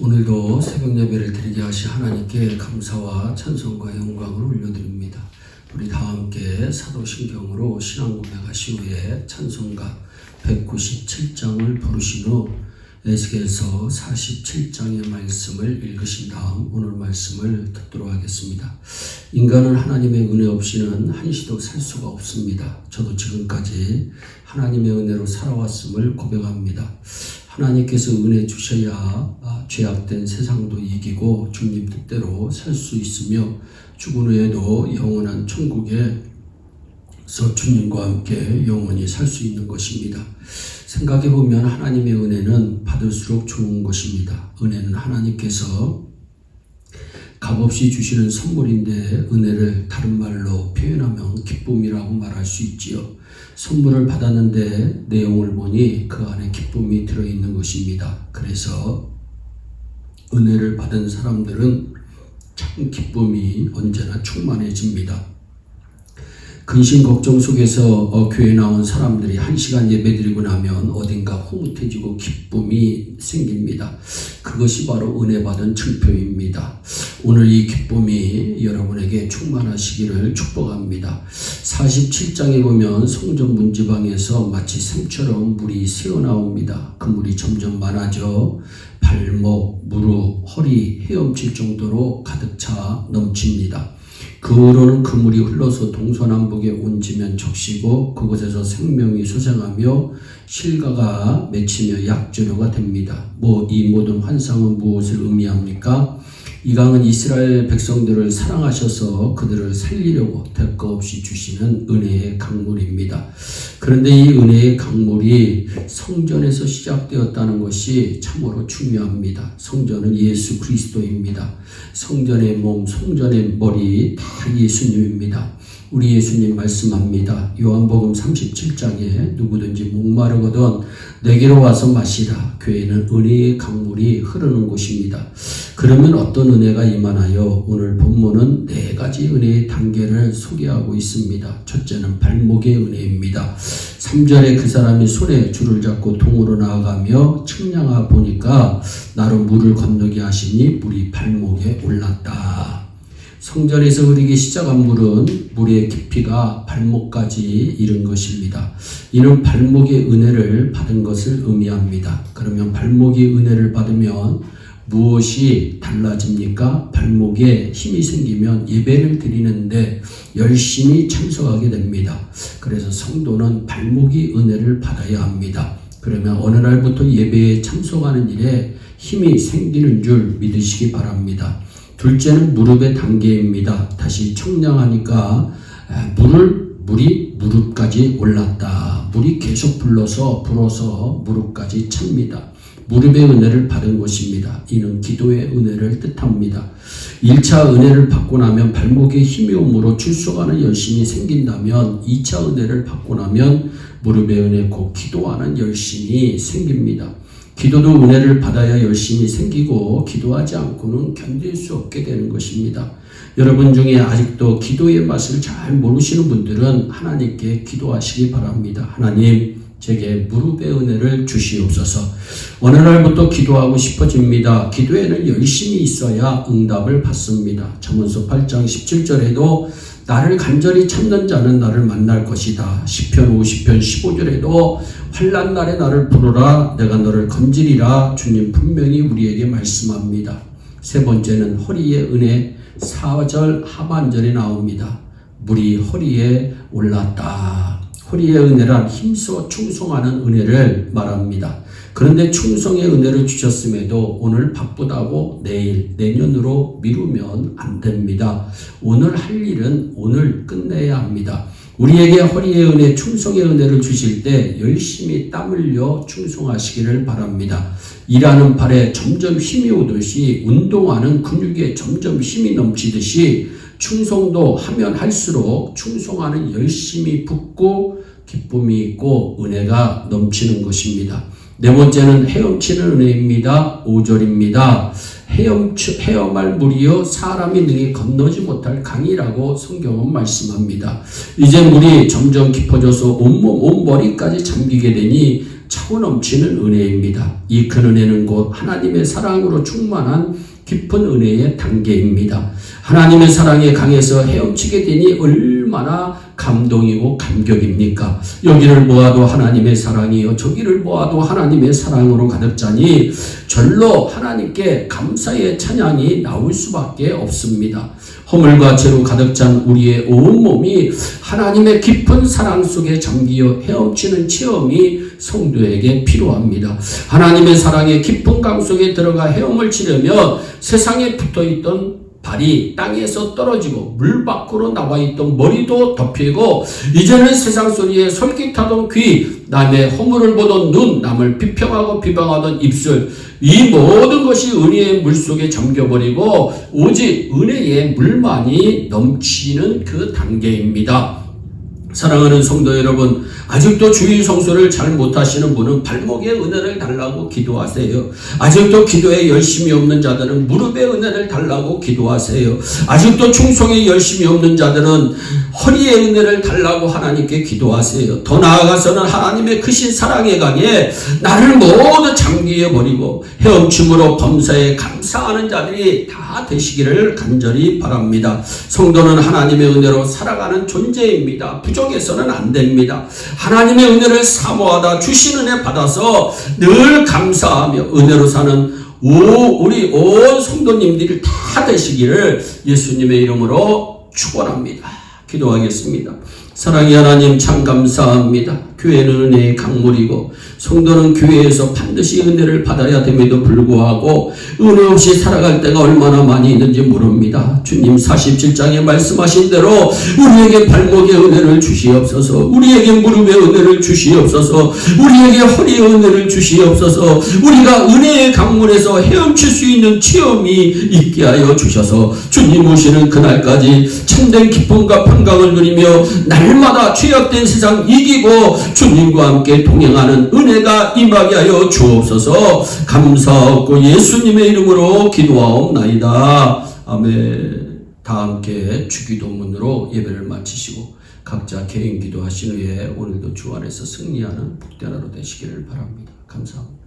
오늘도 새벽 예배를 드리게 하신 하나님께 감사와 찬송과 영광을 올려드립니다. 우리 다 함께 사도신경으로 신앙 고백하신 후에 찬송가 197장을 부르신 후 에스겔서 47장의 말씀을 읽으신 다음 오늘 말씀을 듣도록 하겠습니다. 인간은 하나님의 은혜 없이는 한시도 살 수가 없습니다. 저도 지금까지 하나님의 은혜로 살아왔음을 고백합니다. 하나님께서 은혜 주셔야 죄악된 세상도 이기고 주님 뜻대로 살 수 있으며 죽은 후에도 영원한 천국에서 주님과 함께 영원히 살 수 있는 것입니다. 생각해보면 하나님의 은혜는 받을수록 좋은 것입니다. 은혜는 하나님께서 값없이 주시는 선물인데 은혜를 다른 말로 표현하면 기쁨이라고 말할 수 있지요. 선물을 받았는데 내용을 보니 그 안에 기쁨이 들어있는 것입니다. 그래서 은혜를 받은 사람들은 참 기쁨이 언제나 충만해집니다. 근심 걱정 속에서 교회에 나온 사람들이 1시간 예배드리고 나면 어딘가 흐뭇해지고 기쁨이 생깁니다. 그것이 바로 은혜 받은 증표입니다. 오늘 이 기쁨이 여러분에게 충만하시기를 축복합니다. 47장에 보면 성전 문지방에서 마치 샘처럼 물이 새어나옵니다. 그 물이 점점 많아져 발목, 무릎, 허리 헤엄칠 정도로 가득 차 넘칩니다. 그 후로는 그 물이 흘러서 동서남북에 온 지면 적시고 그곳에서 생명이 솟아나며 실과가 맺히며 약재료가 됩니다. 이 모든 환상은 무엇을 의미합니까? 이 강은 이스라엘 백성들을 사랑하셔서 그들을 살리려고 대가 없이 주시는 은혜의 강물입니다. 그런데 이 은혜의 강물이 성전에서 시작되었다는 것이 참으로 중요합니다. 성전은 예수 그리스도입니다. 성전의 몸, 성전의 머리 다 예수님입니다. 우리 예수님 말씀합니다. 요한복음 37장에 누구든지 목마르거든 내게로 와서 마시라. 교회는 은혜의 강물이 흐르는 곳입니다. 그러면 어떤 은혜가 임하나요? 오늘 본문은 4가지 은혜의 단계를 소개하고 있습니다. 첫째는 발목의 은혜입니다. 3절에 그 사람이 손에 줄을 잡고 동으로 나아가며 측량하 보니까 나로 물을 건너게 하시니 물이 발목에 올랐다. 성전에서 흐르기 시작한 물은 물의 깊이가 발목까지 이른 것입니다. 이는 발목의 은혜를 받은 것을 의미합니다. 그러면 발목의 은혜를 받으면 무엇이 달라집니까? 발목에 힘이 생기면 예배를 드리는데 열심히 참석하게 됩니다. 그래서 성도는 발목의 은혜를 받아야 합니다. 그러면 어느 날부터 예배에 참석하는 일에 힘이 생기는 줄 믿으시기 바랍니다. 둘째는 무릎의 단계입니다. 다시 청량하니까 물이 무릎까지 올랐다. 물이 계속 불어서 무릎까지 찹니다. 무릎의 은혜를 받은 것입니다. 이는 기도의 은혜를 뜻합니다. 1차 은혜를 받고 나면 발목에 힘이 오므로 출석하는 열심이 생긴다면 2차 은혜를 받고 나면 무릎의 은혜 곧 기도하는 열심이 생깁니다. 기도도 은혜를 받아야 열심히 생기고 기도하지 않고는 견딜 수 없게 되는 것입니다. 여러분 중에 아직도 기도의 맛을 잘 모르시는 분들은 하나님께 기도하시기 바랍니다. 하나님, 제게 무릎의 은혜를 주시옵소서. 어느 날부터 기도하고 싶어집니다. 기도에는 열심히 있어야 응답을 받습니다. 잠언서 8장 17절에도 나를 간절히 찾는 자는 나를 만날 것이다. 시편 50편 15절에도 환난 날에 나를 부르라. 내가 너를 건지리라. 주님 분명히 우리에게 말씀합니다. 세 번째는 허리의 은혜 4절 하반절에 나옵니다. 물이 허리에 올랐다. 허리의 은혜란 힘써 충성하는 은혜를 말합니다. 그런데 충성의 은혜를 주셨음에도 오늘 바쁘다고 내년으로 미루면 안 됩니다. 오늘 할 일은 오늘 끝내야 합니다. 우리에게 허리의 은혜, 충성의 은혜를 주실 때 열심히 땀 흘려 충성하시기를 바랍니다. 일하는 팔에 점점 힘이 오듯이 운동하는 근육에 점점 힘이 넘치듯이 충성도 하면 할수록 충성하는 열심이 붙고 기쁨이 있고 은혜가 넘치는 것입니다. 네 번째는 헤엄치는 은혜입니다. 5절입니다. 헤엄할 물이요 사람이 능히 건너지 못할 강이라고 성경은 말씀합니다. 이제 물이 점점 깊어져서 온 머리까지 잠기게 되니 차고 넘치는 은혜입니다. 이 큰 은혜는 곧 하나님의 사랑으로 충만한 깊은 은혜의 단계입니다. 하나님의 사랑에 강해서 헤엄치게 되니 얼마나 감동이고 감격입니까? 여기를 보아도 하나님의 사랑이요 저기를 보아도 하나님의 사랑으로 가득 차니 절로 하나님께 감사의 찬양이 나올 수밖에 없습니다. 허물과 죄로 가득 찬 우리의 온몸이 하나님의 깊은 사랑 속에 잠기어 헤엄치는 체험이 성도에게 필요합니다. 하나님의 사랑의 깊은 강 속에 들어가 헤엄을 치려면 세상에 붙어있던 발이 땅에서 떨어지고 물 밖으로 나와 있던 머리도 덮이고 이제는 세상 소리에 솔깃하던 귀, 남의 허물을 보던 눈, 남을 비평하고 비방하던 입술, 이 모든 것이 은혜의 물속에 잠겨버리고 오직 은혜의 물만이 넘치는 그 단계입니다. 사랑하는 성도 여러분, 아직도 주일 성수를 잘 못하시는 분은 발목에 은혜를 달라고 기도하세요. 아직도 기도에 열심이 없는 자들은 무릎에 은혜를 달라고 기도하세요. 아직도 충성에 열심이 없는 자들은 허리에 은혜를 달라고 하나님께 기도하세요. 더 나아가서는 하나님의 크신 사랑의 강에 나를 모두 잠기어버리고 헤엄침으로 범사에 감사하는 자들이 다 되시기를 간절히 바랍니다. 성도는 하나님의 은혜로 살아가는 존재입니다. 부족해서는 안 됩니다. 하나님의 은혜를 사모하다 주신 은혜 받아서 늘 감사하며 은혜로 사는 우리 온 성도님들이 다 되시기를 예수님의 이름으로 축원합니다. 기도하겠습니다. 사랑의 하나님 참 감사합니다. 교회는 은혜의 강물이고 성도는 교회에서 반드시 은혜를 받아야 됨에도 불구하고 은혜 없이 살아갈 때가 얼마나 많이 있는지 모릅니다. 주님 47장에 말씀하신 대로 우리에게 발목에 은혜를 주시옵소서, 우리에게 무릎에 은혜를 주시옵소서, 우리에게 허리에 은혜를 주시옵소서, 우리가 은혜의 강물에서 헤엄칠 수 있는 체험이 있게 하여 주셔서 주님 오시는 그날까지 참된 기쁨과 평강을 누리며 날마다 죄악된 세상 이기고 주님과 함께 동행하는 은혜가 임하게 하여 주옵소서. 감사하고 예수님의 이름으로 기도하옵나이다. 아멘. 다 함께 주기도문으로 예배를 마치시고 각자 개인 기도하신 후에 오늘도 주 안에서 승리하는 복된 하루 되시기를 바랍니다. 감사합니다.